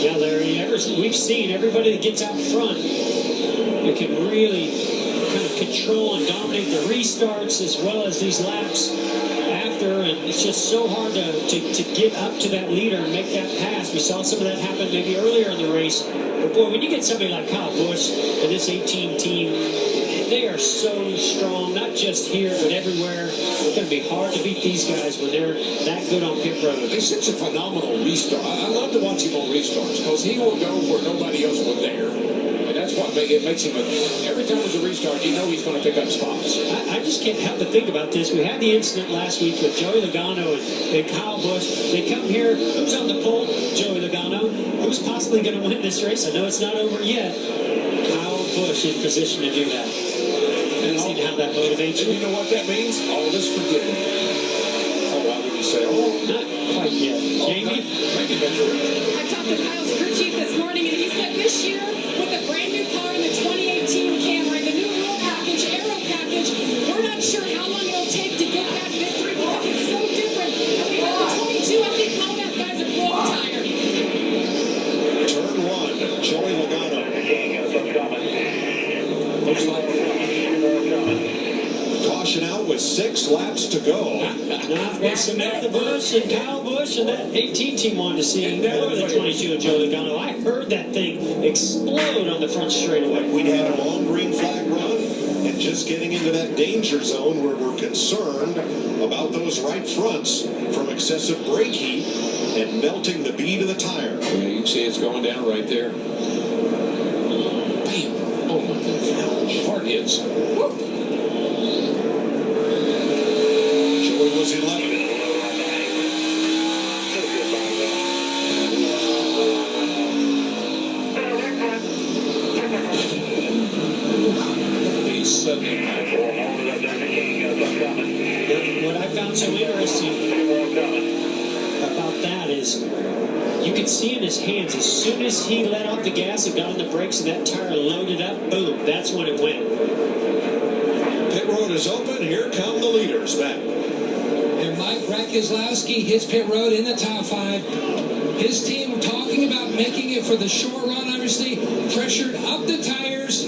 Yeah, Larry, we've seen everybody that gets out front who can really kind of control and dominate the restarts as well as these laps after, and it's just so hard to get up to that leader and make that pass. We saw some of that happen maybe earlier in the race. But boy, when you get somebody like Kyle Busch and this 18 team, they are so strong, not just here, but everywhere. It's going to be hard to beat these guys when they're that good on pit road. He's such a phenomenal restart. I love to watch him on restarts because he will go where nobody else was there. And that's what it makes him. Every time there's a restart, you know he's going to pick up spots. I just can't help but think about this. We had the incident last week with Joey Logano and Kyle Busch. They come here. Who's on the pole? Joey Logano. Who's possibly going to win this race? I know it's not over yet. Kyle Busch in position to do that. And see how that motivates you. You know what that means? All is forgiven. Oh, why would you say, not quite yet. Jamie? Maybe that's right. I talked to Kyle's crew chief this morning, and he said this year, with a brand new car in the 2018 Camry, the new rule package, aero package, we're not sure how long it'll take to get that victory because it's so different. And we have the 22, I think all that guy's a blow tire. Turn one, Joey Logano. Looks like caution out with 6 laps to go. Now, that's Samantha Busch and Kyle Busch and that 18 team wanted to see more of the 22 of Joe Logano. I heard that thing explode on the front straightaway. We'd had a long green flag run and just getting into that danger zone where we're concerned about those right fronts from excessive brake heat and melting the bead of the tire. Yeah, you can see it's going down right there. Bam! Oh my goodness. Hard hits. Whoop. Joey was 11. He's What I found so interesting about that is you could see in his hands as soon as he let off the gas and got on the brakes and that tire loaded up, boom, that's when it went. Pit road is open. Here come the leaders, Matt. And Mike Keselowski hits pit road in the top 5. His team talking about making it for the short run, obviously. Pressured up the tires.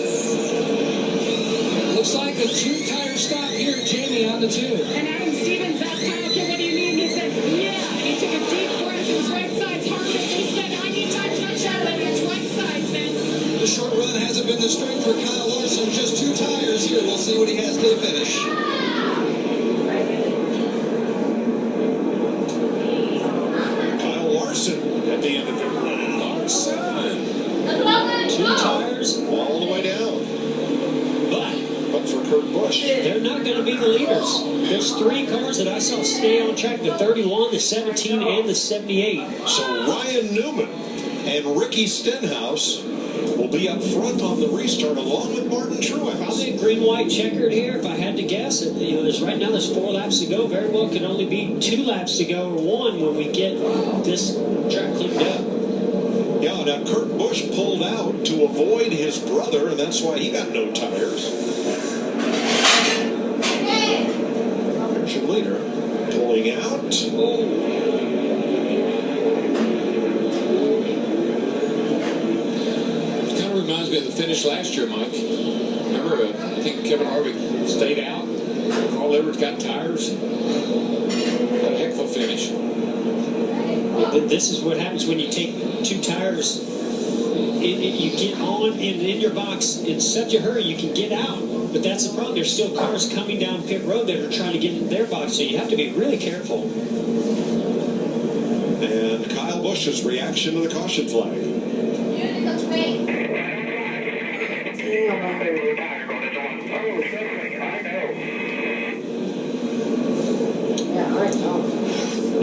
Looks like a 2-tire stop here, Jamie, on the 2. And Adam Stevens asked Kyle, okay, what do you need? He said, yeah. And he took a deep breath. His right side's hard. And he said, I need time to touch out. And it's right side, Vince. The short run hasn't been the strength for Kyle Larson. Just 2 tires here. We'll see what he has to the finish. Kyle Larson at the end of it. Larson. 2 tires All the way down. But for Kurt Busch. they're not going to be the leaders. There's 3 cars that I saw stay on track, the 31, the 17, and the 78. So Ryan Newman and Ricky Stenhouse will be up front on the restart along with Martin Truex. Probably green-white checkered here, if I had to guess. There's 4 laps to go. Very well could only be 2 laps to go or 1 when we get this track cleaned up. Yeah, now Kurt Busch pulled out to avoid his brother, and that's why he got no tires. There's your leader pulling out. It kind of reminds me of the finish last year, Mike. Remember, I think Kevin Harvick stayed out. Carl Edwards got tires. A heck of a finish. This is what happens when you take 2 tires. You get on and in your box in such a hurry you can get out. But that's the problem. There's still cars coming down pit road that are trying to get in their box, so you have to be really careful. And Kyle Busch's reaction to the caution flag.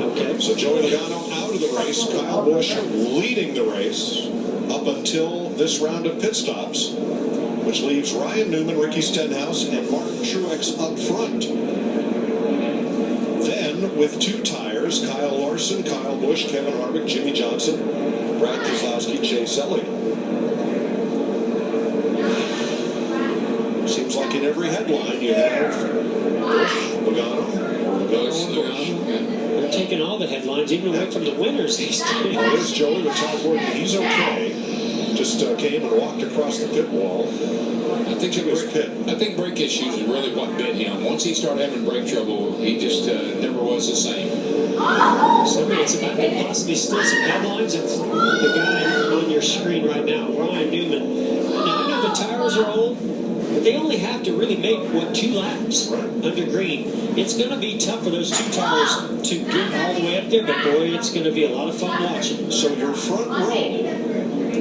Okay. So Joey Logano out of the race. Kyle Busch leading the race up until this round of pit stops, which leaves Ryan Newman, Ricky Stenhouse, and Martin Truex up front. Then, with 2 tires, Kyle Larson, Kyle Busch, Kevin Harvick, Jimmy Johnson, Brad Keselowski, Chase Elliott. Seems like in every headline you have Busch, Logano, Logano, yeah. taking all the headlines, even away from the winners these days. There's Joey, the top warden. He's okay. Just came and walked across the pit wall. I think brake issues is really what bit him. Once he started having brake trouble, he just never was the same. So it's about to possibly steal some headlines. It's the guy on your screen right now, Ryan Newman. Now, I know the tires are old, but they only have to really make, 2 laps under green. It's going to be tough for those 2 tires to get all the way up there, but boy, it's going to be a lot of fun watching. So your front row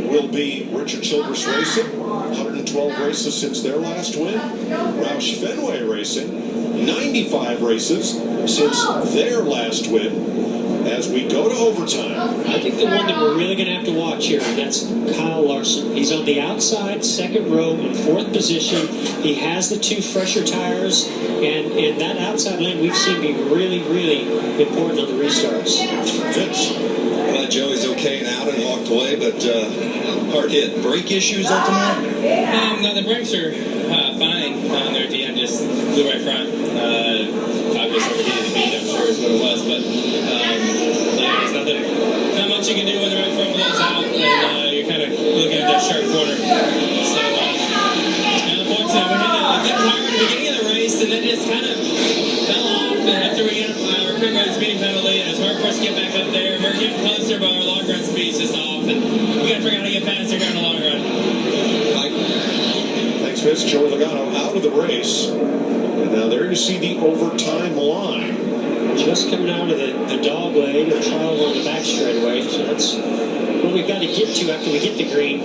will be Richard Childress Racing, 112 races since their last win. Roush Fenway Racing, 95 races since their last win. As we go to overtime, I think the one that we're really going to have to watch here, and that's Kyle Larson. He's on the outside, second row, in 4th position. He has the 2 fresher tires, and that outside lane we've seen be really, really important on the restarts. Vince. Glad Joey's okay and out and walked away, but hard hit. Brake issues ultimately? No, the brakes are fine. They're at the end, just flew right front. Obviously overheated the beat, I'm sure is what it was, but yeah, there's not much you can do when the right front blows out, and you're kind of looking at that sharp corner. So, unfortunately, we had a good tire at the beginning of the race, and then just kind of fell off, and after we got our quick ride speeding penalty, and it's hard for us to get back up there. We're getting closer, but our long run speed's just off, and we got to figure out how to get faster during the long run. Thanks, Vince. Joey Logano out of the race. And now there you see the overtime line. Just coming out of the dog leg or trial on the back straightaway. So that's what we've got to get to after we get the green.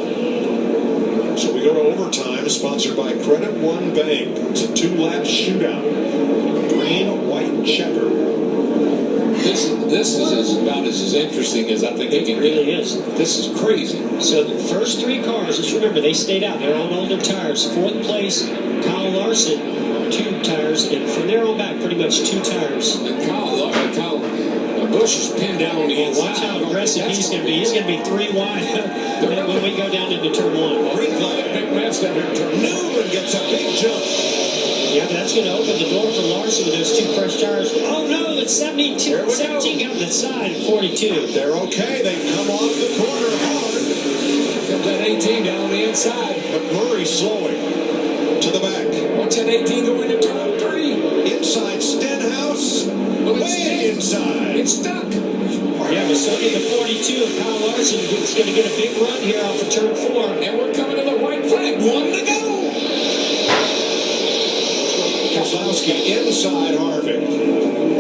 So we go to overtime, sponsored by Credit One Bank. It's a 2-lap shootout. Green, white, checker. This is about as interesting as I think it can really get. is. This is crazy. So the first 3 cars, just remember, they stayed out. They're on older tires. 4th place, Kyle Larson, 2 tires, and from there on back, pretty much 2 tires. And Kyle Busch is pinned down on the inside. Watch how aggressive he's going to be. He's going to be 3 wide when we go down into turn 1. Green flag, big mess down here in turn. Newman gets a big jump. Yeah, but that's going to open the door for Larson with those 2 fresh tires. Oh no, it's 17 coming to the side at 42. They're okay. They come off the corner hard. Comes that 18 down on the inside. McMurray slowing to the back. Watch that 18 go into turn 3. Inside Stenhouse. Way inside. It's stuck. Yeah, but so did the 42 of Kyle Larson. He's going to get a big run here off of turn 4. And we're coming to the white flag. 1 to go. Keselowski inside Harvick.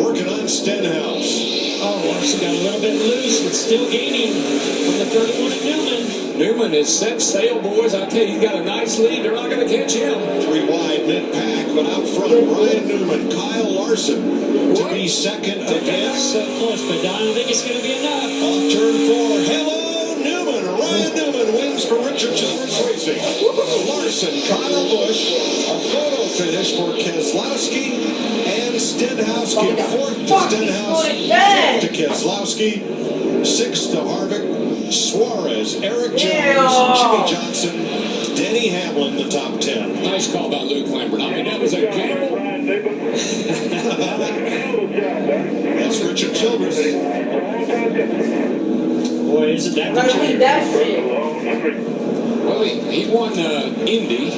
Working on Stenhouse. Oh, Larson got a little bit loose, but still gaining from the 31 of Newman. Newman has set sail, boys. I tell you, he's got a nice lead. They're not going to catch him. 3 wide mid-pack, but out front, Ryan Newman, Kyle Larson to be second again. So close, but I don't think it's going to be enough. Off turn 4, hello Newman. Ryan Newman wins for Richard Childress Racing. Larson, Kyle Busch, a photo finish for Keselowski and Stenhouse. Give 4th to Stenhouse, 5th to Keselowski, 6th to Harvick, Suarez, Eric Jones, Jimmy Johnson, Denny Hamlin, the top 10. Nice call by Luke Lambert. I mean, that was a gamble. That's Richard Childress. Boy, isn't that the truth? Well, he won Indy.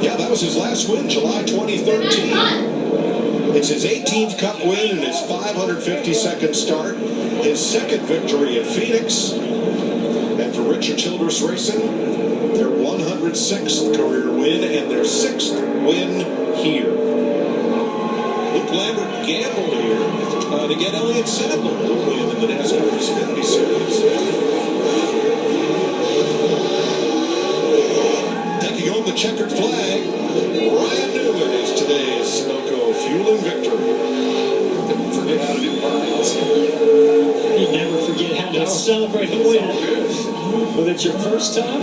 Yeah, that was his last win, July 2013. It's his 18th Cup win and his 552nd start. His 2nd victory at Phoenix. And for Richard Childress Racing, their 106th career win and their 6th win here. Luke Lambert gambled here to get Elliott Sadler to win in the NASCAR Xfinity Series. Taking home the checkered flag, Ryan Newman is today's Sunoco fueling victory. Don't forget how to do lines. You never forget how to celebrate a win. Whether it's your first time,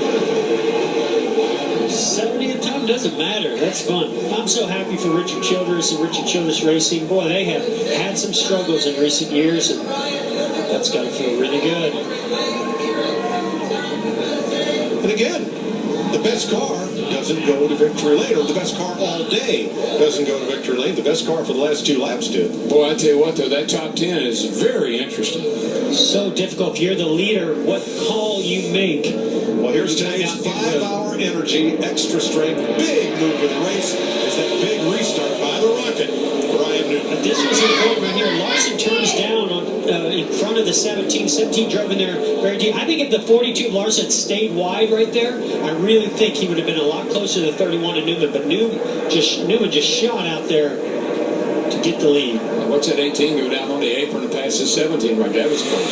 70th time, doesn't matter. That's fun. I'm so happy for Richard Childress and Richard Childress Racing. Boy, they have had some struggles in recent years, and that's got to feel really good. And again, the the best car doesn't go to victory lane, or the best car all day doesn't go to victory lane. The best car for the last 2 laps did. Boy, I tell you what, though, that top 10 is very interesting. So difficult. If you're the leader, what call you make? Well, here's today's 5-hour energy, extra strength, big move of the race is that big restart by the Rocket, Ryan Newman. But this was important right here. Larson turns down on, in front of the 17. 17 drove in there very deep. I think if the 42 of Larson had stayed wide right there, I really think he would have been a lot closer to the 31 of Newman. But Newman just shot out there to get the lead. What's that 18 go down on the apron and pass the 17 right there? That was close.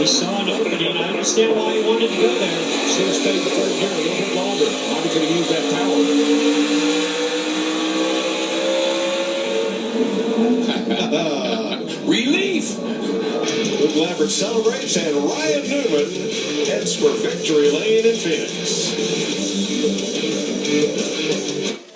He saw an opening. I understand why he wanted to go there. Should have stayed the third gear a little bit longer. Probably could have used that power. Relief! Luke Lambert celebrates, and Ryan Newman heads for victory lane in Phoenix.